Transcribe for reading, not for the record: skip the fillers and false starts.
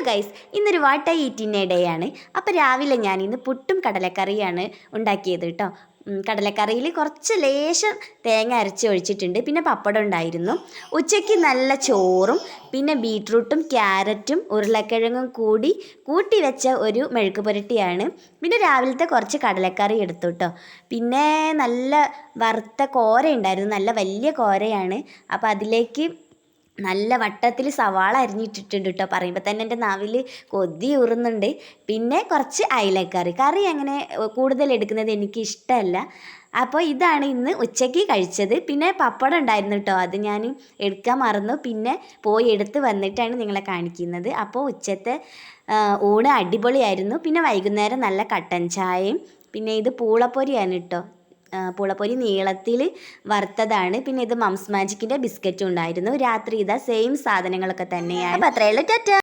Guys, ഇന്നൊരു what I ഈറ്റിൻ്റെ day ആണ്. അപ്പോൾ രാവിലെ ഞാൻ ഇന്ന് പുട്ടും കടലക്കറിയാണ് ഉണ്ടാക്കിയത് കേട്ടോ. കടലക്കറിയിൽ കുറച്ച് ലേശം തേങ്ങ അരച്ച് ഒഴിച്ചിട്ടുണ്ട്. പിന്നെ പപ്പടം ഉണ്ടായിരുന്നു. ഉച്ചയ്ക്ക് നല്ല ചോറും പിന്നെ ബീട്രൂട്ടും ക്യാരറ്റും ഉരുളക്കിഴങ്ങും കൂട്ടി വെച്ച ഒരു മെഴുക്ക് പുരട്ടിയാണ്. പിന്നെ രാവിലത്തെ കുറച്ച് കടലക്കറി എടുത്തു കേട്ടോ. പിന്നെ നല്ല വറുത്ത കോര ഉണ്ടായിരുന്നു, നല്ല വലിയ കോരയാണ്. അപ്പോൾ അതിലേക്ക് നല്ല വട്ടത്തിൽ സവാള അരിഞ്ഞിട്ടിട്ടുണ്ട് കേട്ടോ. പറയുമ്പോൾ തന്നെ എൻ്റെ നാവിൽ കൊതി ഊറുന്നുണ്ട്. പിന്നെ കുറച്ച് കറി അങ്ങനെ കൂടുതൽ എടുക്കുന്നത് എനിക്ക് ഇഷ്ടമല്ല. അപ്പോൾ ഇതാണ് ഇന്ന് ഉച്ചയ്ക്ക് കഴിച്ചത്. പിന്നെ പപ്പടം ഉണ്ടായിരുന്നു കേട്ടോ, അത് ഞാൻ എടുക്കാൻ മറന്നു. പിന്നെ പോയി എടുത്ത് വന്നിട്ടാണ് നിങ്ങളെ കാണിക്കുന്നത്. അപ്പോൾ ഉച്ചത്തെ ഊണ് അടിപൊളിയായിരുന്നു. പിന്നെ വൈകുന്നേരം നല്ല കട്ടൻ ചായയും. പിന്നെ ഇത് പൂളപ്പൊരിയാണ് കേട്ടോ. പൂളപ്പൊരി നീളത്തിൽ വറുത്തതാണ്. പിന്നെ ഇത് മംസ് മാജിക്കിൻ്റെ ബിസ്ക്കറ്റും ഉണ്ടായിരുന്നു. രാത്രി ഇതാ സെയിം സാധനങ്ങളൊക്കെ തന്നെയാണ്. അപ്പോൾ അത്രയേ ഉള്ളൂ. ടാറ്റാ.